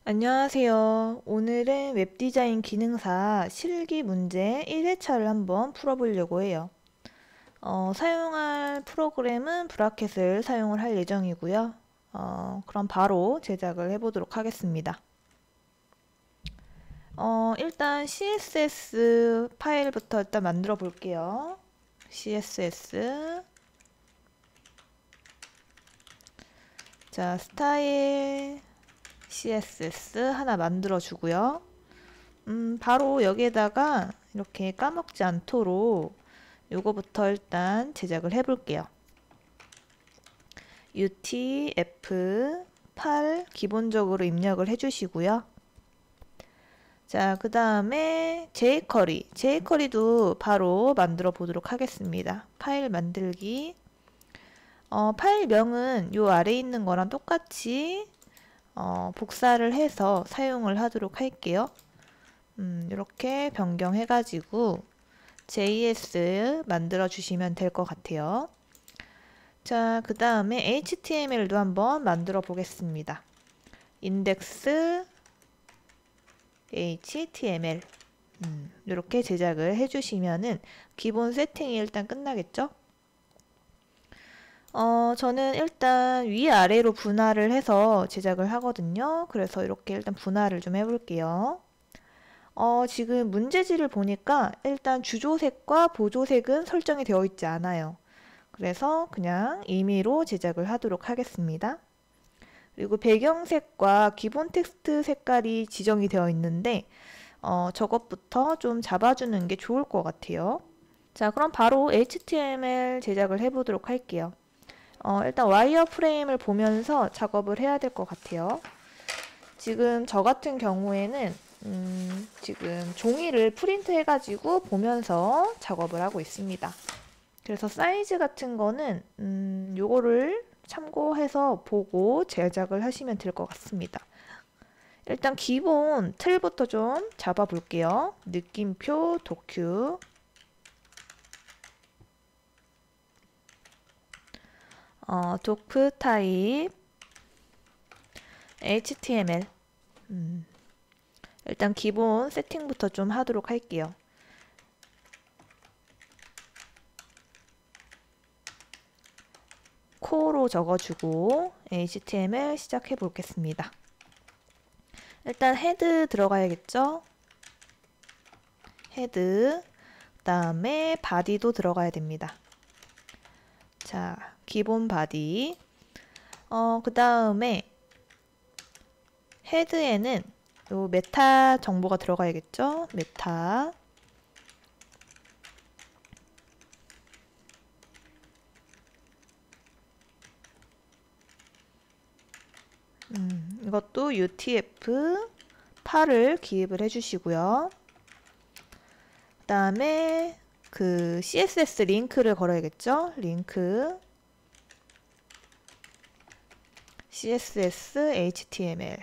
안녕하세요. 오늘은 웹디자인 기능사 실기 문제 1회차를 한번 풀어보려고 해요. 사용할 프로그램은 브라켓을 사용을 할 예정이고요. 그럼 바로 제작을 해보도록 하겠습니다. 일단 CSS 파일부터 일단 만들어 볼게요. CSS. 자, 스타일 CSS 하나 만들어 주고요. 바로 여기에다가 이렇게 까먹지 않도록 요거부터 일단 제작을 해 볼게요. UTF-8 기본적으로 입력을 해 주시고요. 자, 그 다음에 jQuery도 바로 만들어 보도록 하겠습니다. 파일 만들기. 파일명은 요 아래에 있는 거랑 똑같이 복사를 해서 사용을 하도록 할게요. 이렇게 변경해가지고 JS 만들어 주시면 될 것 같아요. 자, 그 다음에 HTML도 한번 만들어 보겠습니다. 인덱스 HTML 이렇게 제작을 해주시면은 기본 세팅이 일단 끝나겠죠? 저는 일단 위아래로 분할을 해서 제작을 하거든요. 그래서 이렇게 일단 분할을 좀 해볼게요. 지금 문제지를 보니까 일단 주조색과 보조색은 설정이 되어 있지 않아요. 그래서 그냥 임의로 제작을 하도록 하겠습니다. 그리고 배경색과 기본 텍스트 색깔이 지정이 되어 있는데 저것부터 좀 잡아주는 게 좋을 것 같아요. 자, 그럼 바로 HTML 제작을 해보도록 할게요. 일단 와이어 프레임을 보면서 작업을 해야 될 것 같아요. 지금 저 같은 경우에는 지금 종이를 프린트 해가지고 보면서 작업을 하고 있습니다. 그래서 사이즈 같은 거는 요거를 참고해서 보고 제작을 하시면 될 것 같습니다. 일단 기본 틀부터 좀 잡아 볼게요. 느낌표 도큐, 도크 타입, HTML. 일단 기본 세팅부터 좀 하도록 할게요. 코로 적어주고 HTML 시작해 보겠습니다. 일단 헤드 들어가야겠죠? 헤드, 그 다음에 바디도 들어가야 됩니다. 자, 기본 바디. 그 다음에 헤드에는 요 메타 정보가 들어가야겠죠? 메타. 이것도 UTF-8을 기입을 해주시고요. 그 다음에 그 CSS 링크를 걸어야겠죠? 링크 CSS HTML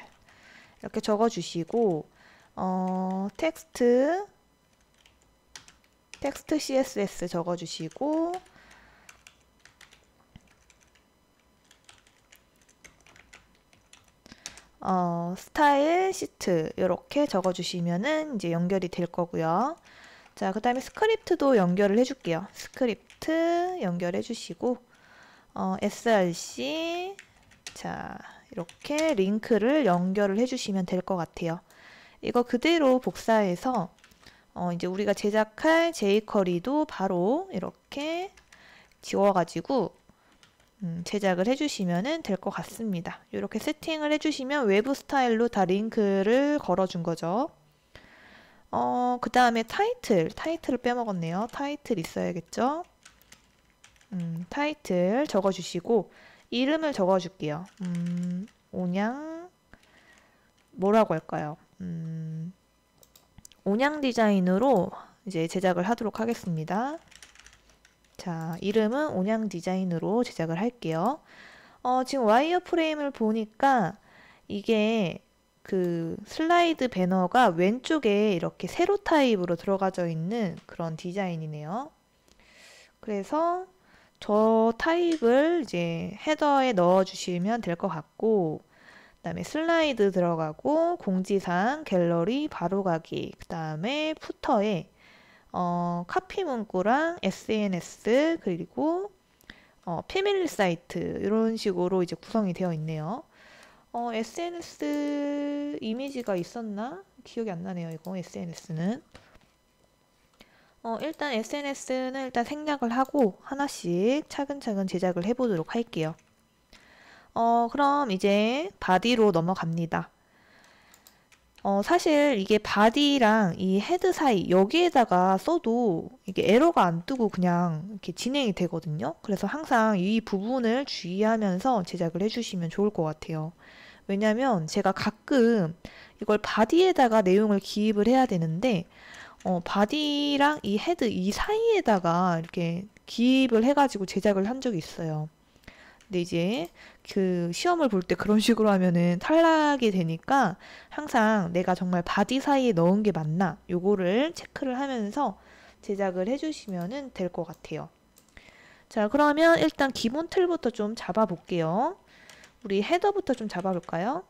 이렇게 적어주시고 텍스트 CSS 적어주시고 스타일 시트 이렇게 적어주시면은 이제 연결이 될 거고요. 자, 그 다음에 스크립트도 연결을 해줄게요. 스크립트 연결해 주시고 src 자, 이렇게 링크를 연결을 해주시면 될 것 같아요. 이거 그대로 복사해서 이제 우리가 제작할 jQuery도 바로 이렇게 지워가지고 제작을 해주시면 될 것 같습니다. 이렇게 세팅을 해주시면 외부 스타일로 다 링크를 걸어준 거죠. 그 다음에 타이틀을 빼먹었네요. 타이틀 있어야겠죠? 타이틀 적어주시고 이름을 적어줄게요. 온양 뭐라고 할까요? 온양 디자인으로 이제 제작을 하도록 하겠습니다. 자, 이름은 온양 디자인으로 제작을 할게요. 지금 와이어 프레임을 보니까 이게 그 슬라이드 배너가 왼쪽에 이렇게 세로 타입으로 들어가져 있는 그런 디자인이네요. 그래서 저 타입을 이제 헤더에 넣어 주시면 될 것 같고, 그다음에 슬라이드 들어가고 공지사항, 갤러리, 바로가기, 그다음에 푸터에 카피 문구랑 SNS 그리고 패밀리 사이트 이런 식으로 이제 구성이 되어 있네요. SNS 이미지가 있었나? 기억이 안 나네요. 이거 SNS는. 일단 SNS는 일단 생략을 하고 하나씩 차근차근 제작을 해보도록 할게요. 그럼 이제 바디로 넘어갑니다. 사실 이게 바디랑 이 헤드 사이 여기에다가 써도 이게 에러가 안 뜨고 그냥 이렇게 진행이 되거든요. 그래서 항상 이 부분을 주의하면서 제작을 해주시면 좋을 것 같아요. 왜냐면 제가 가끔 이걸 바디에다가 내용을 기입을 해야 되는데 바디랑 이 헤드 이 사이에다가 이렇게 기입을 해가지고 제작을 한 적이 있어요. 근데 이제 그 시험을 볼 때 그런 식으로 하면은 탈락이 되니까 항상 내가 정말 바디 사이에 넣은 게 맞나 요거를 체크를 하면서 제작을 해주시면 될 것 같아요. 자, 그러면 일단 기본 틀부터 좀 잡아볼게요. 우리 헤더부터 좀 잡아볼까요?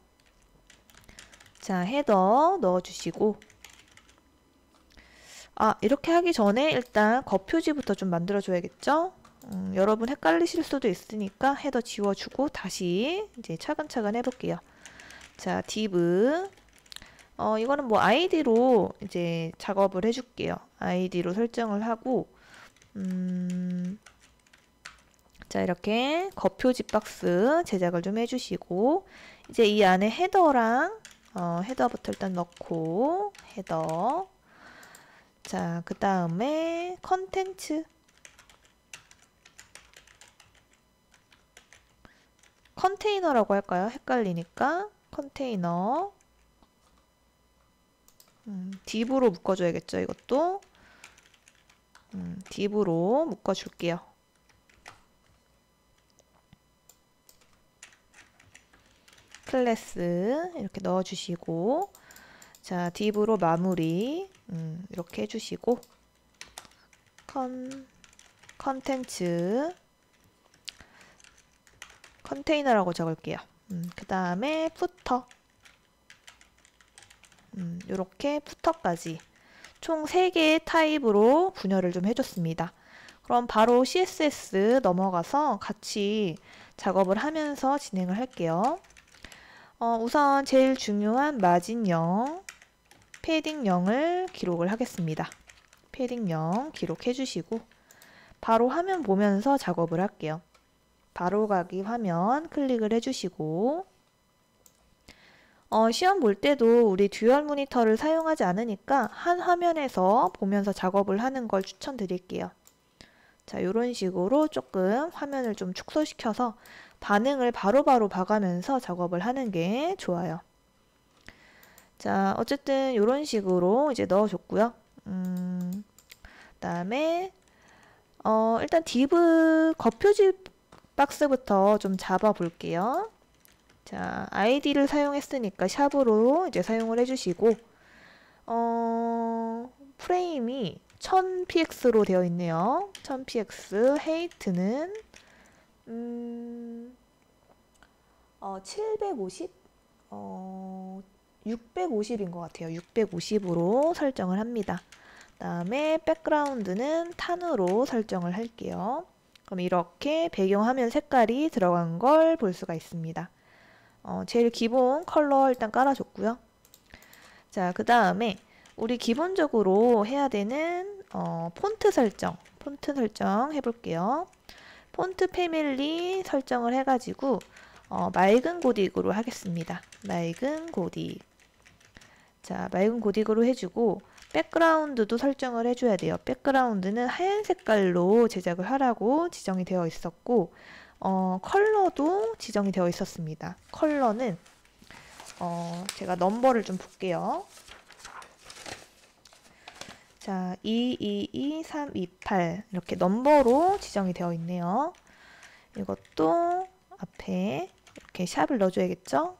자, 헤더 넣어주시고 이렇게 하기 전에 일단 겉표지부터 좀 만들어줘야겠죠? 여러분 헷갈리실 수도 있으니까 헤더 지워주고 다시 이제 차근차근 해볼게요. 자, div. 이거는 뭐 아이디로 이제 작업을 해줄게요. 아이디로 설정을 하고, 자, 이렇게 겉표지 박스 제작을 좀 해주시고, 이제 이 안에 헤더랑, 헤더부터 일단 넣고, 헤더. 자, 그 다음에 컨텐츠. 컨테이너라고 할까요? 헷갈리니까 컨테이너 div로 묶어줘야겠죠. 이것도 div로 묶어줄게요. 클래스 이렇게 넣어주시고 자 div로 마무리 이렇게 해주시고 컨텐츠 컨테이너라고 적을게요. 그 다음에 푸터 이렇게 푸터까지 총 3개의 타입으로 분열을 좀 해줬습니다. 그럼 바로 CSS 넘어가서 같이 작업을 하면서 진행을 할게요. 우선 제일 중요한 마진 0, 패딩 0을 기록을 하겠습니다. 패딩 0 기록해 주시고 바로 화면 보면서 작업을 할게요. 바로 가기 화면 클릭을 해주시고 시험 볼 때도 우리 듀얼 모니터를 사용하지 않으니까 한 화면에서 보면서 작업을 하는 걸 추천드릴게요. 자, 이런 식으로 조금 화면을 좀 축소시켜서 반응을 바로바로 봐가면서 작업을 하는 게 좋아요. 자, 어쨌든 이런 식으로 이제 넣어줬고요. 그다음에 일단 div 겉표지 박스부터 좀 잡아 볼게요. 자, 아이디를 사용했으니까 샵으로 이제 사용을 해주시고 프레임이 1000px로 되어 있네요. 1000px 헤이트는 750? 650인 것 같아요. 650으로 설정을 합니다. 다음에 백그라운드는 탄으로 설정을 할게요. 그럼 이렇게 배경화면 색깔이 들어간 걸 볼 수가 있습니다. 제일 기본 컬러 일단 깔아줬고요. 자, 그 다음에 우리 기본적으로 해야 되는 폰트 설정 해볼게요. 폰트 패밀리 설정을 해가지고 맑은 고딕으로 하겠습니다. 맑은 고딕. 자, 맑은 고딕으로 해주고 백그라운드도 설정을 해줘야 돼요. 백그라운드는 하얀 색깔로 제작을 하라고 지정이 되어 있었고 컬러도 지정이 되어 있었습니다. 컬러는 제가 넘버를 좀 볼게요. 자, 222328 이렇게 넘버로 지정이 되어 있네요. 이것도 앞에 이렇게 샵을 넣어줘야겠죠?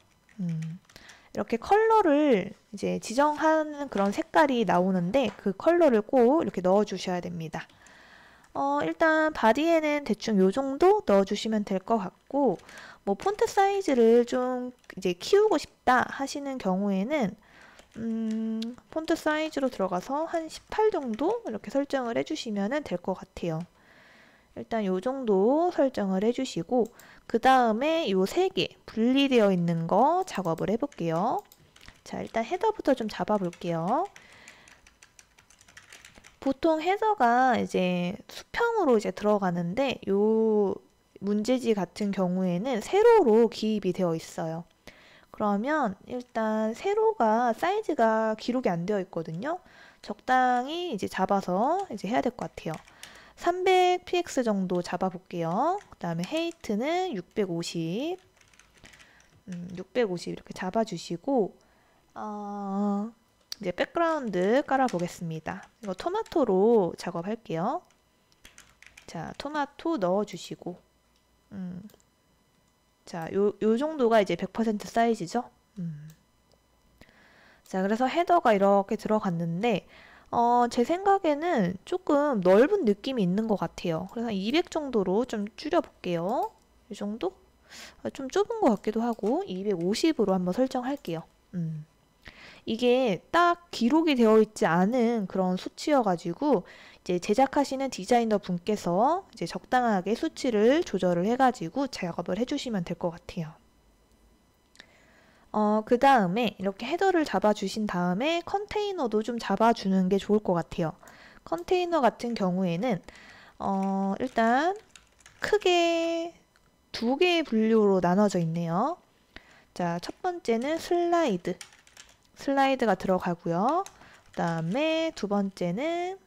이렇게 컬러를 이제 지정하는 그런 색깔이 나오는데 그 컬러를 꼭 이렇게 넣어주셔야 됩니다. 일단 바디에는 대충 요 정도 넣어주시면 될 것 같고, 뭐 폰트 사이즈를 좀 이제 키우고 싶다 하시는 경우에는 폰트 사이즈로 들어가서 한 18 정도 이렇게 설정을 해주시면 될 것 같아요. 일단 요 정도 설정을 해주시고, 그 다음에 요 세 개 분리되어 있는 거 작업을 해볼게요. 자, 일단 헤더부터 좀 잡아볼게요. 보통 헤더가 이제 수평으로 이제 들어가는데, 요 문제지 같은 경우에는 세로로 기입이 되어 있어요. 그러면 일단 세로가 사이즈가 기록이 안 되어 있거든요. 적당히 이제 잡아서 이제 해야 될 것 같아요. 300px 정도 잡아볼게요. 그 다음에 헤이트는 650, 650 이렇게 잡아주시고, 이제 백그라운드 깔아보겠습니다. 이거 토마토로 작업할게요. 자, 토마토 넣어주시고, 자, 요 정도가 이제 100% 사이즈죠. 자, 그래서 헤더가 이렇게 들어갔는데, 제 생각에는 조금 넓은 느낌이 있는 것 같아요. 그래서 200 정도로 좀 줄여볼게요. 이 정도? 좀 좁은 것 같기도 하고, 250으로 한번 설정할게요. 이게 딱 기록이 되어 있지 않은 그런 수치여가지고, 이제 제작하시는 디자이너 분께서 이제 적당하게 수치를 조절을 해가지고 작업을 해주시면 될 것 같아요. 그 다음에 이렇게 헤더를 잡아주신 다음에 컨테이너도 좀 잡아주는 게 좋을 것 같아요. 컨테이너 같은 경우에는 일단 크게 두 개의 분류로 나눠져 있네요. 자, 첫 번째는 슬라이드가 들어가고요. 그 다음에 두 번째는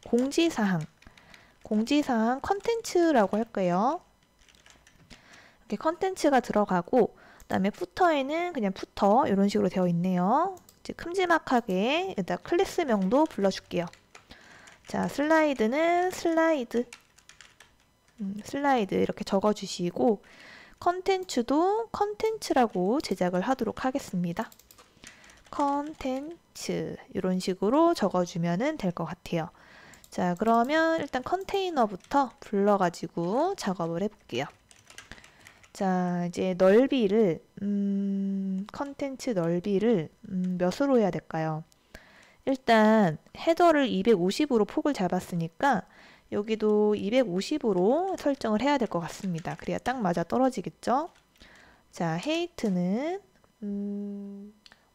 공지사항 컨텐츠라고 할 거예요. 이렇게 컨텐츠가 들어가고, 그 다음에 푸터에는 그냥 푸터 이런 식으로 되어 있네요. 이제 큼지막하게 일단 클래스명도 불러줄게요. 자, 슬라이드는 슬라이드 이렇게 적어주시고, 컨텐츠도 컨텐츠라고 제작을 하도록 하겠습니다. 컨텐츠 이런 식으로 적어주면 될 것 같아요. 자, 그러면 일단 컨테이너부터 불러가지고 작업을 해볼게요. 자, 이제 넓이를 컨텐츠 넓이를 몇으로 해야 될까요? 일단 헤더를 250으로 폭을 잡았으니까 여기도 250으로 설정을 해야 될 것 같습니다. 그래야 딱 맞아 떨어지겠죠? 자, 헤이트는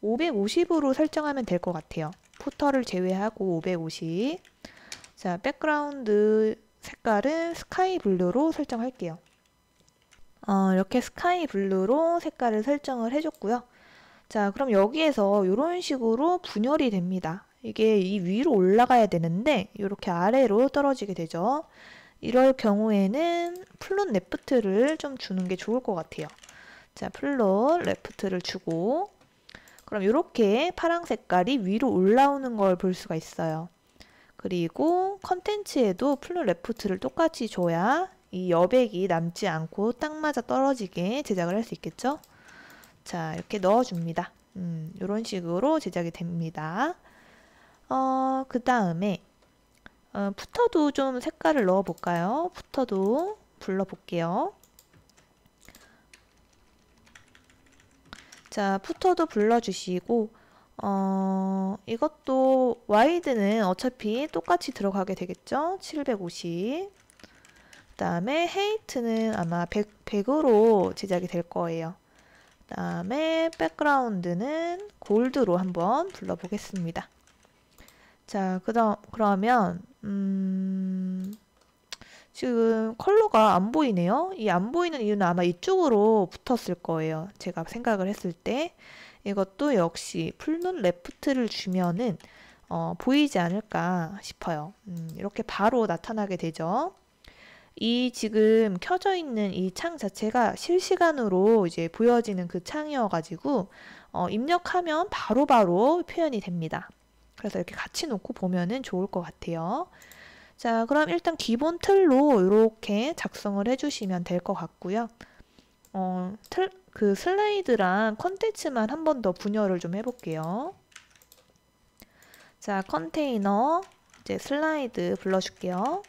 550으로 설정하면 될 것 같아요. 푸터를 제외하고 550. 자, 백그라운드 색깔은 스카이 블루로 설정할게요. 이렇게 스카이 블루로 색깔을 설정을 해줬고요. 자, 그럼 여기에서 이런 식으로 분열이 됩니다. 이게 이 위로 올라가야 되는데 이렇게 아래로 떨어지게 되죠. 이럴 경우에는 플롯 레프트를 좀 주는 게 좋을 것 같아요. 자, 플롯 레프트를 주고, 그럼 이렇게 파란 색깔이 위로 올라오는 걸 볼 수가 있어요. 그리고 컨텐츠에도 플롯 레프트를 똑같이 줘야 이 여백이 남지 않고 딱 맞아 떨어지게 제작을 할 수 있겠죠? 자, 이렇게 넣어줍니다. 이런 식으로 제작이 됩니다. 그 다음에 푸터도 좀 색깔을 넣어볼까요? 푸터도 불러볼게요. 자, 푸터도 불러주시고, 이것도 와이드는 어차피 똑같이 들어가게 되겠죠? 750. 그 다음에 헤이트는 아마 100으로 제작이 될 거예요. 그 다음에 백그라운드는 골드로 한번 불러보겠습니다. 자, 그러면 지금 컬러가 안 보이네요. 이 안 보이는 이유는 아마 이쪽으로 붙었을 거예요. 제가 생각을 했을 때. 이것도 역시 플롯 레프트를 주면은 보이지 않을까 싶어요. 이렇게 바로 나타나게 되죠. 이 지금 켜져 있는 이 창 자체가 실시간으로 이제 보여지는 그 창이어가지고 입력하면 바로바로 표현이 됩니다. 그래서 이렇게 같이 놓고 보면은 좋을 것 같아요. 자, 그럼 일단 기본 틀로 이렇게 작성을 해주시면 될 것 같고요. 그 슬라이드랑 컨텐츠만 한 번 더 분열을 좀 해볼게요. 자, 컨테이너 이제 슬라이드 불러줄게요.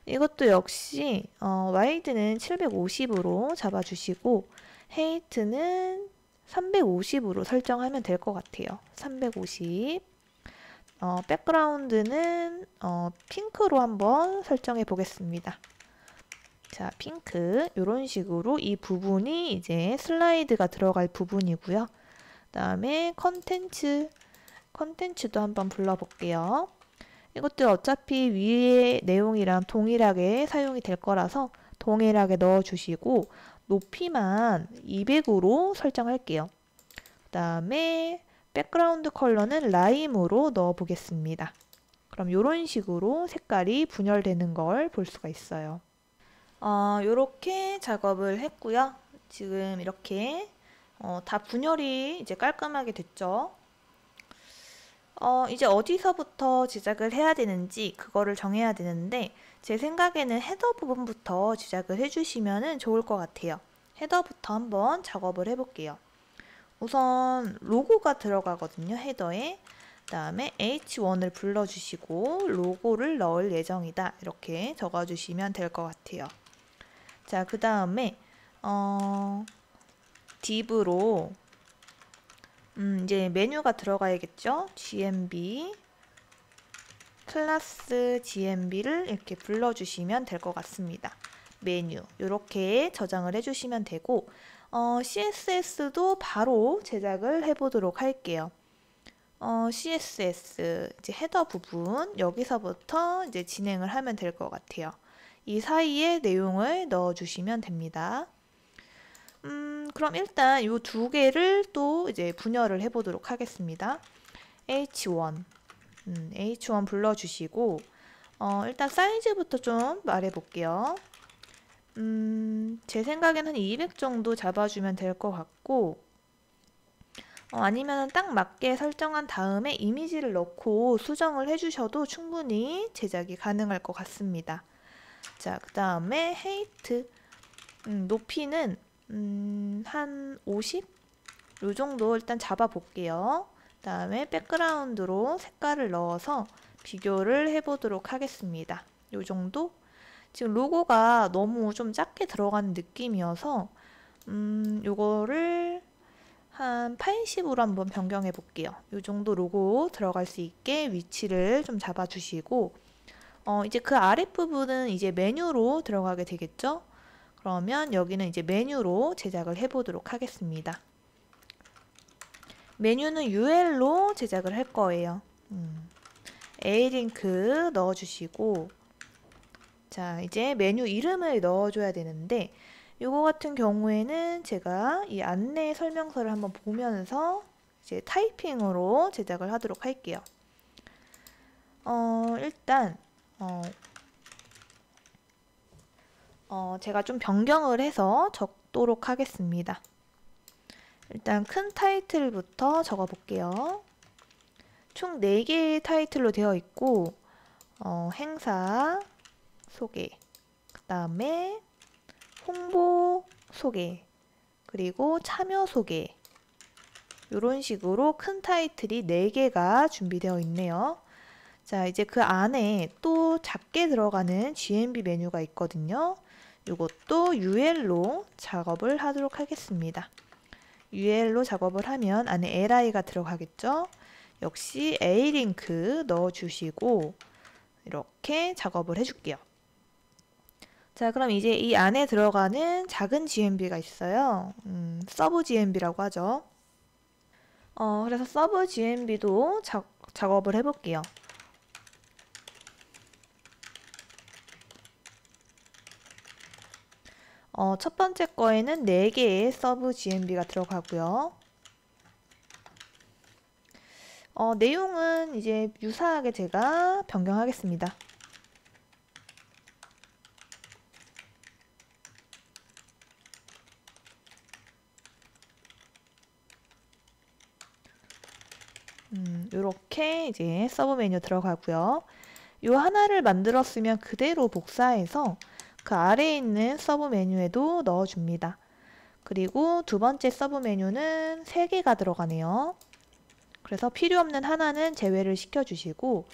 이것도 역시 와이드는 750으로 잡아주시고 헤이트는 350으로 설정하면 될 것 같아요. 350. 백그라운드는 핑크로 한번 설정해 보겠습니다. 자, 핑크. 이런 식으로 이 부분이 이제 슬라이드가 들어갈 부분이고요. 그 다음에 컨텐츠도 한번 불러볼게요. 이것도 어차피 위에 내용이랑 동일하게 사용이 될 거라서 동일하게 넣어주시고 높이만 200으로 설정할게요. 그 다음에 백그라운드 컬러는 라임으로 넣어 보겠습니다. 그럼 이런 식으로 색깔이 분열되는 걸 볼 수가 있어요. 이렇게 작업을 했고요. 지금 이렇게 다 분열이 이제 깔끔하게 됐죠. 이제 어디서부터 제작을 해야 되는지 그거를 정해야 되는데 제 생각에는 헤더 부분부터 제작을 해주시면 좋을 것 같아요. 헤더부터 한번 작업을 해볼게요. 우선 로고가 들어가거든요. 헤더에. 그 다음에 H1을 불러주시고 로고를 넣을 예정이다. 이렇게 적어주시면 될 것 같아요. 자, 그 다음에 div로 이제 메뉴가 들어가야겠죠. GMB 클래스 GMB를 이렇게 불러주시면 될 것 같습니다. 메뉴 이렇게 저장을 해주시면 되고 CSS도 바로 제작을 해보도록 할게요. CSS 이제 헤더 부분 여기서부터 이제 진행을 하면 될 것 같아요. 이 사이에 내용을 넣어주시면 됩니다. 그럼 일단 이 두 개를 또 이제 분열을 해보도록 하겠습니다. H1, H1 불러주시고 일단 사이즈부터 좀 말해볼게요. 제 생각에는 한 200 정도 잡아주면 될 것 같고 아니면 딱 맞게 설정한 다음에 이미지를 넣고 수정을 해주셔도 충분히 제작이 가능할 것 같습니다. 자, 그 다음에 헤이트 높이는 한 50? 요 정도 일단 잡아 볼게요. 그 다음에 백그라운드로 색깔을 넣어서 비교를 해보도록 하겠습니다. 요 정도? 지금 로고가 너무 좀 작게 들어가는 느낌이어서 요거를 한 80으로 한번 변경해 볼게요. 요 정도 로고 들어갈 수 있게 위치를 좀 잡아 주시고 이제 그 아랫부분은 이제 메뉴로 들어가게 되겠죠? 그러면 여기는 이제 메뉴로 제작을 해 보도록 하겠습니다. 메뉴는 UL로 제작을 할 거예요. A링크 넣어주시고 자, 이제 메뉴 이름을 넣어줘야 되는데 요거 같은 경우에는 제가 이 안내 설명서를 한번 보면서 이제 타이핑으로 제작을 하도록 할게요. 일단 제가 좀 변경을 해서 적도록 하겠습니다. 일단 큰 타이틀부터 적어 볼게요. 총 4개의 타이틀로 되어 있고 행사 소개, 그 다음에 홍보 소개, 그리고 참여 소개 이런 식으로 큰 타이틀이 4개가 준비되어 있네요. 자, 이제 그 안에 또 작게 들어가는 GMB 메뉴가 있거든요. 이것도 UL로 작업을 하도록 하겠습니다. UL로 작업을 하면 안에 LI가 들어가겠죠. 역시 A링크 넣어주시고 이렇게 작업을 해줄게요. 자, 그럼 이제 이 안에 들어가는 작은 GMB가 있어요. 서브 GMB라고 하죠. 그래서 서브 GMB도 작업을 해볼게요. 첫 번째 거에는 4개의 서브 GMB가 들어가고요. 내용은 이제 유사하게 제가 변경하겠습니다. 이렇게 이제 서브 메뉴 들어가고요. 요 하나를 만들었으면 그대로 복사해서 그 아래에 있는 서브 메뉴에도 넣어줍니다. 그리고 두 번째 서브 메뉴는 3개가 들어가네요. 그래서 필요 없는 하나는 제외를 시켜주시고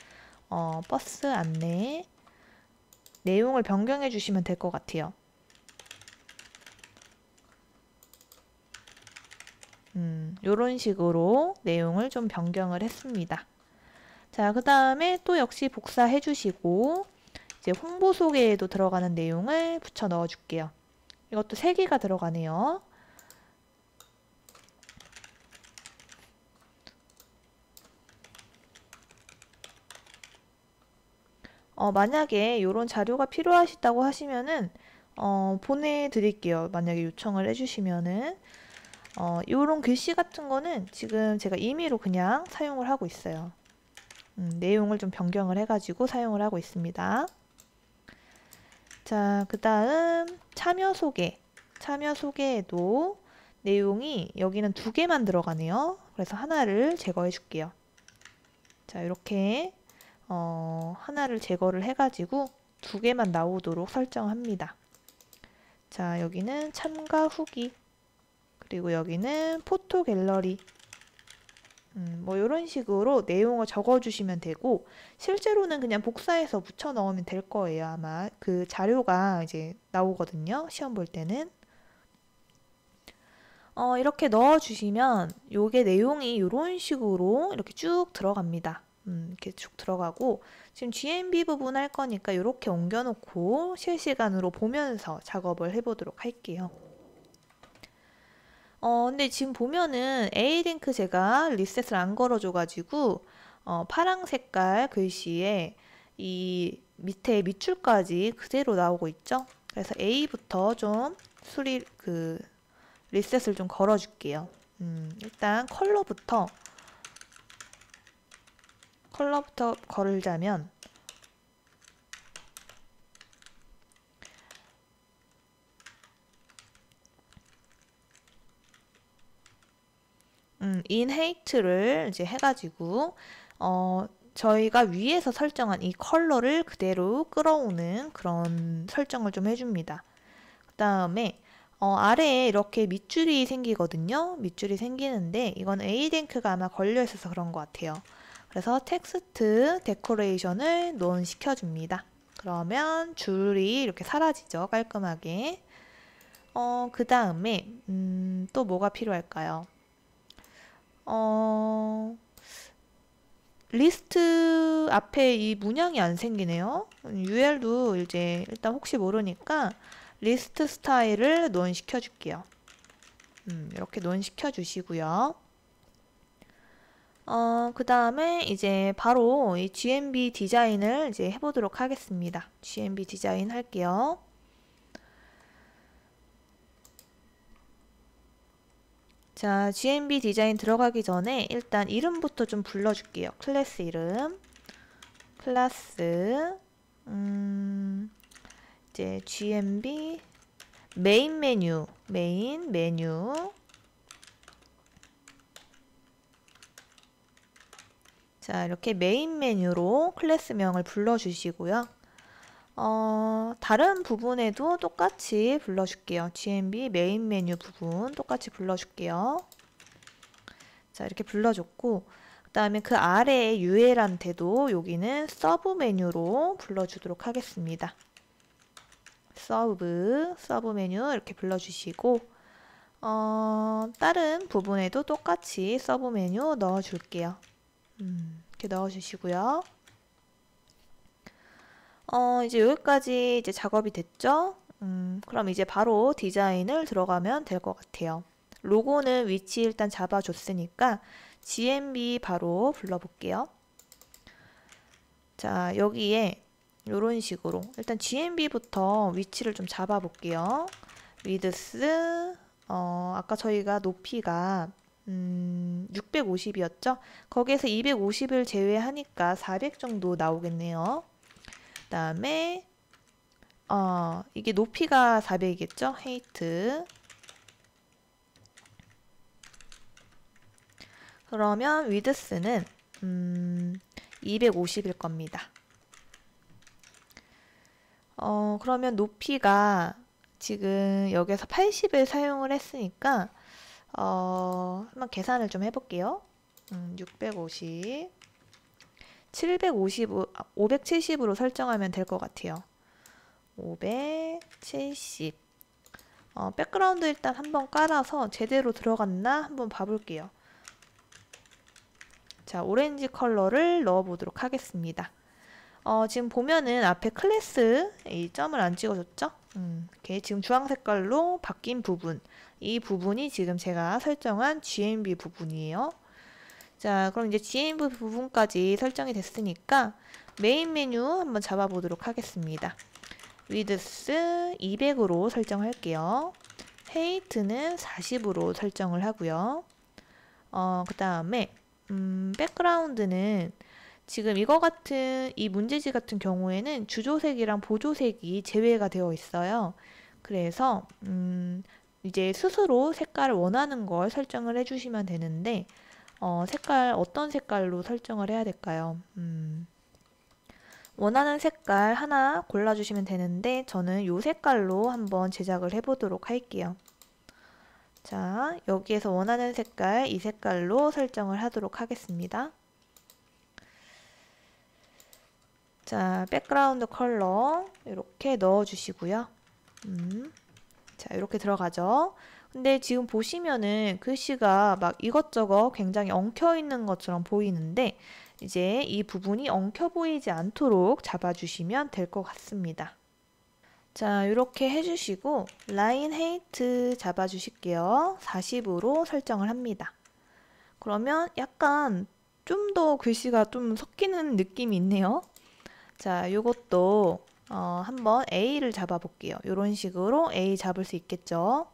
버스 안내, 내용을 변경해 주시면 될 것 같아요. 요런 식으로 내용을 좀 변경을 했습니다. 자, 그 다음에 또 역시 복사해 주시고 이제 홍보 소개에도 들어가는 내용을 붙여 넣어 줄게요. 이것도 3개가 들어가네요. 만약에 이런 자료가 필요하시다고 하시면은 보내드릴게요. 만약에 요청을 해주시면은 요런 글씨 같은 거는 지금 제가 임의로 그냥 사용을 하고 있어요. 내용을 좀 변경을 해가지고 사용을 하고 있습니다. 자, 그 다음 참여 소개. 참여 소개에도 내용이 여기는 2개만 들어가네요. 그래서 하나를 제거해 줄게요. 자, 이렇게 하나를 제거를 해가지고 2개만 나오도록 설정합니다. 자, 여기는 참가 후기, 그리고 여기는 포토 갤러리. 뭐 이런 식으로 내용을 적어주시면 되고, 실제로는 그냥 복사해서 붙여 넣으면 될 거예요. 아마 그 자료가 이제 나오거든요. 시험 볼 때는. 이렇게 넣어주시면 요게 내용이 이런 식으로 이렇게 쭉 들어갑니다. 이렇게 쭉 들어가고, 지금 GMB 부분 할 거니까 이렇게 옮겨놓고 실시간으로 보면서 작업을 해보도록 할게요. 근데 지금 보면은 A링크 제가 리셋을 안 걸어줘가지고 파랑 색깔 글씨에 이 밑에 밑줄까지 그대로 나오고 있죠. 그래서 A부터 좀 리셋을 좀 걸어줄게요. 일단 컬러부터 걸자면 인헤이트를 이제 해가지고 저희가 위에서 설정한 이 컬러를 그대로 끌어오는 그런 설정을 좀 해줍니다. 그 다음에 아래에 이렇게 밑줄이 생기거든요. 밑줄이 생기는데 이건 A링크가 아마 걸려 있어서 그런 것 같아요. 그래서 텍스트 데코레이션을 논 시켜줍니다. 그러면 줄이 이렇게 사라지죠. 깔끔하게. 그 다음에 또 뭐가 필요할까요? 리스트 앞에 이 문양이 안 생기네요. UL도 이제 일단 혹시 모르니까 리스트 스타일을 논시켜 줄게요. 이렇게 논시켜 주시고요. 그 다음에 이제 바로 이 GMB 디자인을 이제 해보도록 하겠습니다. GMB 디자인 할게요. 자, GMB 디자인 들어가기 전에 일단 이름부터 좀 불러줄게요. 클래스 이름. 클래스, 이제 GMB 메인 메뉴. 자, 이렇게 메인 메뉴로 클래스명을 불러주시고요. 다른 부분에도 똑같이 불러줄게요. GMB 메인 메뉴 부분 똑같이 불러줄게요. 자, 이렇게 불러줬고, 그 다음에 그 아래에 UL한테도 여기는 서브 메뉴로 불러주도록 하겠습니다. 서브 메뉴 이렇게 불러주시고, 다른 부분에도 똑같이 서브 메뉴 넣어줄게요. 이렇게 넣어주시고요. 이제 여기까지 이제 작업이 됐죠? 그럼 이제 바로 디자인을 들어가면 될 것 같아요. 로고는 위치 일단 잡아줬으니까 GMB 바로 불러볼게요. 자, 여기에 이런 식으로 일단 GMB부터 위치를 좀 잡아볼게요. 위드스, 아까 저희가 높이가 650이었죠? 거기에서 250을 제외하니까 400 정도 나오겠네요. 그 다음에 이게 높이가 400이겠죠? 헤이트. 그러면 위드스는 250일 겁니다. 그러면 높이가 지금 여기서 80을 사용을 했으니까 한번 계산을 좀 해볼게요. 650 570으로 설정하면 될 것 같아요. 570. 백그라운드 일단 한번 깔아서 제대로 들어갔나 한번 봐볼게요. 자, 오렌지 컬러를 넣어보도록 하겠습니다. 지금 보면은 앞에 클래스 이 점을 안 찍어줬죠? 이렇게 지금 주황 색깔로 바뀐 부분, 이 부분이 지금 제가 설정한 GMB 부분이에요. 자, 그럼 이제 GMB 부분까지 설정이 됐으니까 메인 메뉴 한번 잡아보도록 하겠습니다. 위드스 200으로 설정할게요. 헤이트는 40으로 설정을 하고요. 그 다음에 백그라운드는 지금 이거 같은 이 문제지 같은 경우에는 주조색이랑 보조색이 제외가 되어 있어요. 그래서 이제 스스로 색깔을 원하는 걸 설정을 해주시면 되는데 색깔 어떤 색깔로 설정을 해야 될까요? 원하는 색깔 하나 골라주시면 되는데 저는 이 색깔로 한번 제작을 해보도록 할게요. 자, 여기에서 원하는 색깔 이 색깔로 설정을 하도록 하겠습니다. 자, 백그라운드 컬러 이렇게 넣어주시고요. 자, 이렇게 들어가죠. 근데 지금 보시면은 글씨가 막 이것저것 굉장히 엉켜 있는 것처럼 보이는데 이제 이 부분이 엉켜 보이지 않도록 잡아주시면 될 것 같습니다. 자, 이렇게 해주시고 라인 헤이트 잡아주실게요. 40으로 설정을 합니다. 그러면 약간 좀 더 글씨가 좀 섞이는 느낌이 있네요. 자, 요것도 한번 A를 잡아볼게요. 이런 식으로 A 잡을 수 있겠죠.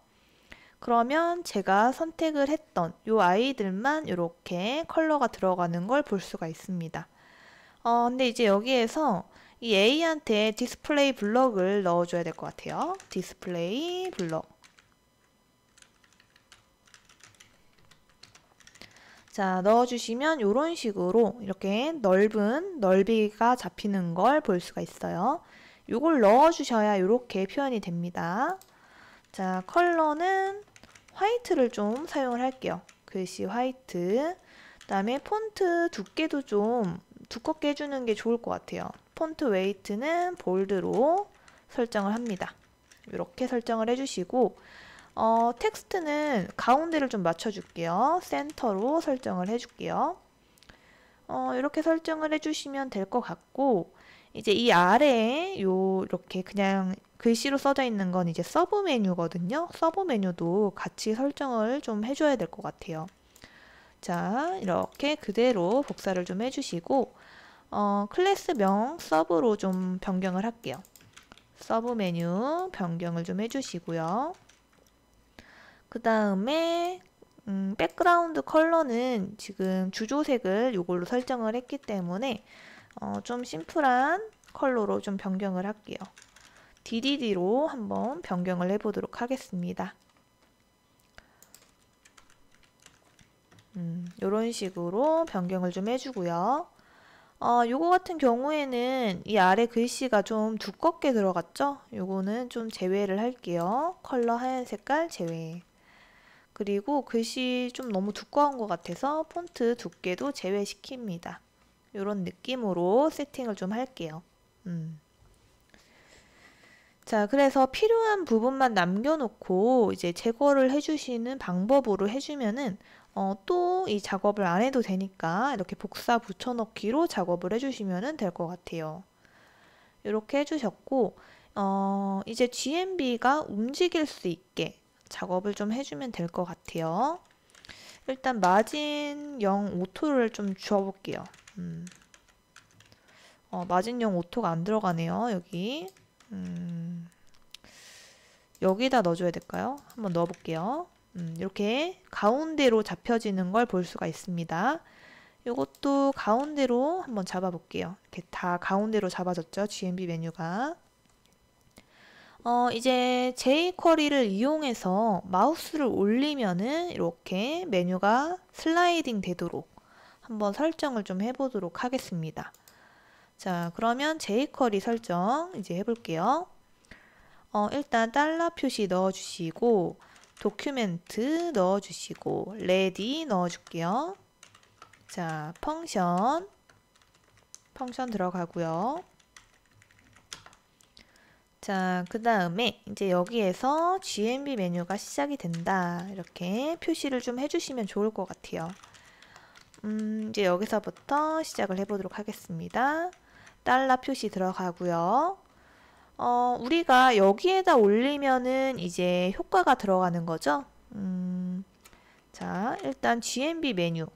그러면 제가 선택을 했던 요 아이들만 이렇게 컬러가 들어가는 걸 볼 수가 있습니다. 근데 이제 여기에서 이 A한테 디스플레이 블럭을 넣어줘야 될 것 같아요. 디스플레이 블럭. 자, 넣어주시면 이런 식으로 이렇게 넓은 넓이가 잡히는 걸 볼 수가 있어요. 이걸 넣어주셔야 이렇게 표현이 됩니다. 자, 컬러는 화이트를 좀 사용을 할게요. 글씨 화이트. 그 다음에 폰트 두께도 좀 두껍게 해주는 게 좋을 것 같아요. 폰트 웨이트는 볼드로 설정을 합니다. 이렇게 설정을 해주시고 텍스트는 가운데를 좀 맞춰줄게요. 센터로 설정을 해줄게요. 이렇게 설정을 해주시면 될 것 같고 이제 이 아래에 이렇게 그냥 글씨로 써져 있는 건 이제 서브 메뉴거든요. 서브 메뉴도 같이 설정을 좀 해줘야 될 것 같아요. 자, 이렇게 그대로 복사를 좀 해주시고 클래스명 서브로 좀 변경을 할게요. 서브 메뉴 변경을 좀 해주시고요. 그 다음에 백그라운드 컬러는 지금 주조색을 이걸로 설정을 했기 때문에 좀 심플한 컬러로 좀 변경을 할게요. DDD로 한번 변경을 해보도록 하겠습니다. 이런 식으로 변경을 좀 해주고요. 요거 같은 경우에는 이 아래 글씨가 좀 두껍게 들어갔죠? 요거는 좀 제외를 할게요. 컬러 하얀 색깔 제외. 그리고 글씨 좀 너무 두꺼운 것 같아서 폰트 두께도 제외시킵니다. 요런 느낌으로 세팅을 좀 할게요. 자, 그래서 필요한 부분만 남겨놓고 이제 제거를 해주시는 방법으로 해주면은 또 이 작업을 안 해도 되니까 이렇게 복사 붙여넣기로 작업을 해주시면 될 것 같아요. 이렇게 해주셨고 이제 GMB가 움직일 수 있게 작업을 좀 해주면 될 것 같아요. 일단 마진 0 오토를 좀 주어볼게요. 마진 0 오토가 안 들어가네요. 여기 여기다 넣어줘야 될까요? 한번 넣어볼게요. 이렇게 가운데로 잡혀지는 걸 볼 수가 있습니다. 이것도 가운데로 한번 잡아볼게요. 이렇게 다 가운데로 잡아졌죠? GMB 메뉴가. 이제 jQuery를 이용해서 마우스를 올리면은 이렇게 메뉴가 슬라이딩 되도록 한번 설정을 좀 해보도록 하겠습니다. 자, 그러면 jQuery 설정 이제 해볼게요. 일단 달러 표시 넣어주시고 도큐멘트 넣어주시고 레디 넣어줄게요. 자, 펑션 들어가고요. 자, 그 다음에 이제 여기에서 GMB 메뉴가 시작이 된다. 이렇게 표시를 좀 해주시면 좋을 것 같아요. 이제 여기서부터 시작을 해보도록 하겠습니다. 달러 표시 들어가고요. 우리가 여기에다 올리면은 이제 효과가 들어가는 거죠. 자, 일단 GMB 메뉴.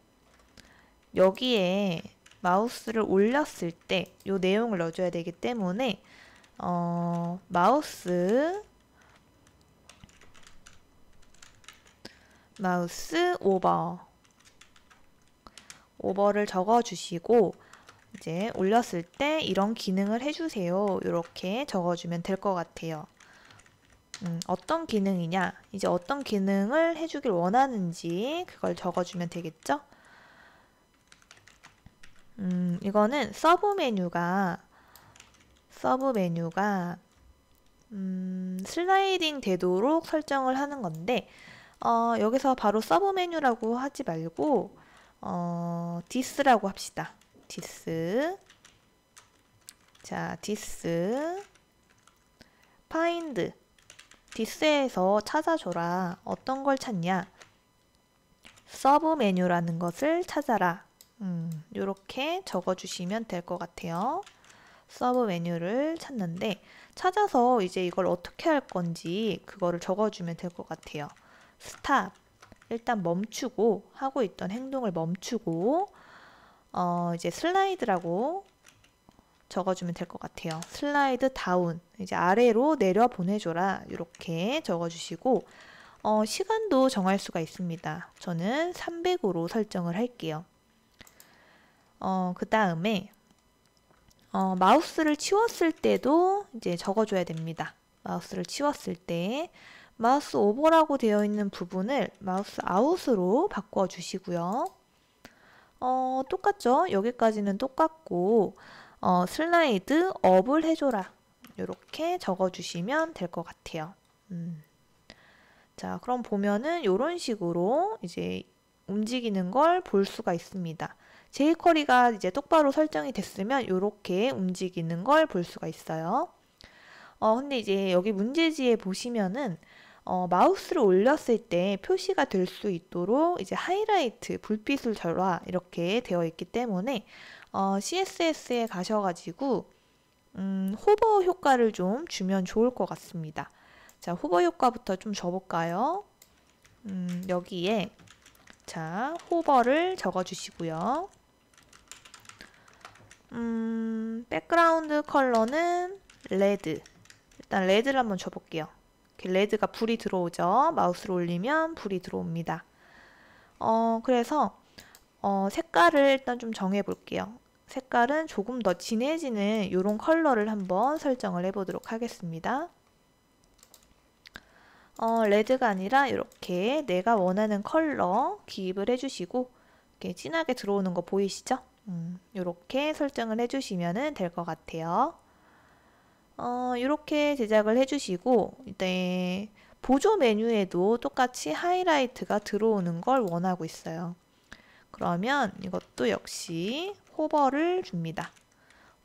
여기에 마우스를 올렸을 때 이 내용을 넣어줘야 되기 때문에 마우스 오버를 적어 주시고 이제 올렸을 때 이런 기능을 해주세요. 이렇게 적어주면 될 것 같아요. 어떤 기능이냐, 이제 어떤 기능을 해주길 원하는지 그걸 적어주면 되겠죠? 이거는 서브 메뉴가 슬라이딩 되도록 설정을 하는 건데 여기서 바로 서브 메뉴라고 하지 말고 디스라고 합시다. 디스. 자, 디스 파인드. 디스에서 찾아줘라. 어떤 걸 찾냐? 서브 메뉴라는 것을 찾아라. 이렇게 적어주시면 될 것 같아요. 서브 메뉴를 찾는데 찾아서 이제 이걸 어떻게 할 건지 그거를 적어주면 될 것 같아요. 스탑. 일단 멈추고 하고 있던 행동을 멈추고 이제 슬라이드라고 적어주면 될 것 같아요. 슬라이드 다운. 이제 아래로 내려 보내줘라. 이렇게 적어주시고 시간도 정할 수가 있습니다. 저는 300으로 설정을 할게요. 그 다음에 마우스를 치웠을 때도 이제 적어줘야 됩니다. 마우스를 치웠을 때 마우스 오버라고 되어 있는 부분을 마우스 아웃으로 바꿔주시고요. 똑같죠? 여기까지는 똑같고 슬라이드 업을 해줘라. 이렇게 적어주시면 될 것 같아요. 자, 그럼 보면은 이런 식으로 이제 움직이는 걸 볼 수가 있습니다. jQuery가 이제 똑바로 설정이 됐으면 이렇게 움직이는 걸 볼 수가 있어요. 근데 이제 여기 문제지에 보시면은 마우스를 올렸을 때 표시가 될 수 있도록 이제 하이라이트, 불빛을 줘라 이렇게 되어 있기 때문에 CSS에 가셔가지고 호버 효과를 좀 주면 좋을 것 같습니다. 자, 호버 효과부터 좀 줘볼까요? 여기에 자, 호버를 적어주시고요. 백그라운드 컬러는 레드. 일단 레드를 한번 줘볼게요. 이렇게 레드가 불이 들어오죠. 마우스를 올리면 불이 들어옵니다. 그래서 색깔을 일단 좀 정해 볼게요. 색깔은 조금 더 진해지는 이런 컬러를 한번 설정을 해보도록 하겠습니다. 레드가 아니라 이렇게 내가 원하는 컬러 기입을 해주시고 이렇게 진하게 들어오는 거 보이시죠? 이렇게 설정을 해주시면 될 것 같아요. 이렇게 제작을 해주시고 이제 보조 메뉴에도 똑같이 하이라이트가 들어오는 걸 원하고 있어요. 그러면 이것도 역시 호버를 줍니다.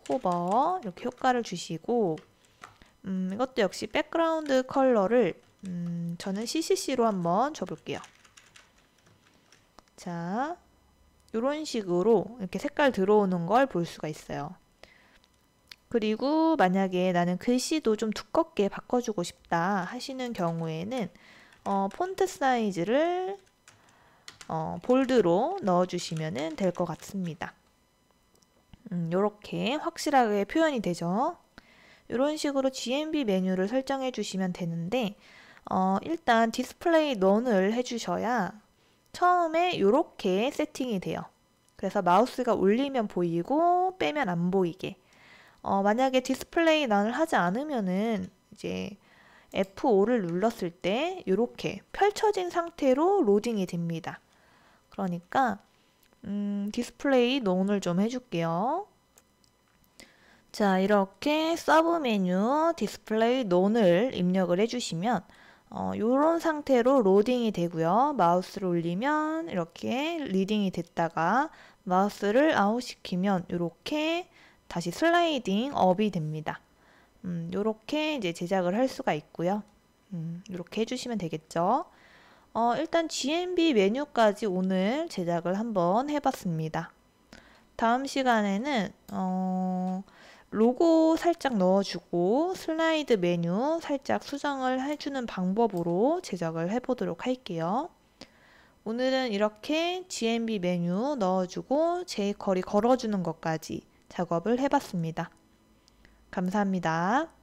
호버 이렇게 효과를 주시고 이것도 역시 백그라운드 컬러를 저는 CCC로 한번 줘볼게요. 자, 이런 식으로 이렇게 색깔 들어오는 걸 볼 수가 있어요. 그리고 만약에 나는 글씨도 좀 두껍게 바꿔주고 싶다 하시는 경우에는 폰트 사이즈를 볼드로 넣어주시면 될 것 같습니다. 이렇게 확실하게 표현이 되죠. 이런 식으로 GMB 메뉴를 설정해 주시면 되는데 일단 디스플레이 넌을 해주셔야 처음에 이렇게 세팅이 돼요. 그래서 마우스가 올리면 보이고 빼면 안 보이게. 만약에 디스플레이 넌을 하지 않으면은 이제 F5를 눌렀을 때 이렇게 펼쳐진 상태로 로딩이 됩니다. 그러니까 디스플레이 넌을 좀 해줄게요. 자, 이렇게 서브 메뉴 디스플레이 넌을 입력을 해주시면 이런 상태로 로딩이 되고요. 마우스를 올리면 이렇게 리딩이 됐다가 마우스를 아웃 시키면 이렇게 다시 슬라이딩 업이 됩니다. 요렇게 이제 제작을 할 수가 있고요. 요렇게 해주시면 되겠죠. 일단 GMB 메뉴까지 오늘 제작을 한번 해봤습니다. 다음 시간에는 로고 살짝 넣어주고 슬라이드 메뉴 살짝 수정을 해주는 방법으로 제작을 해보도록 할게요. 오늘은 이렇게 GMB 메뉴 넣어주고 jQuery 걸어주는 것까지 작업을 해봤습니다. 감사합니다.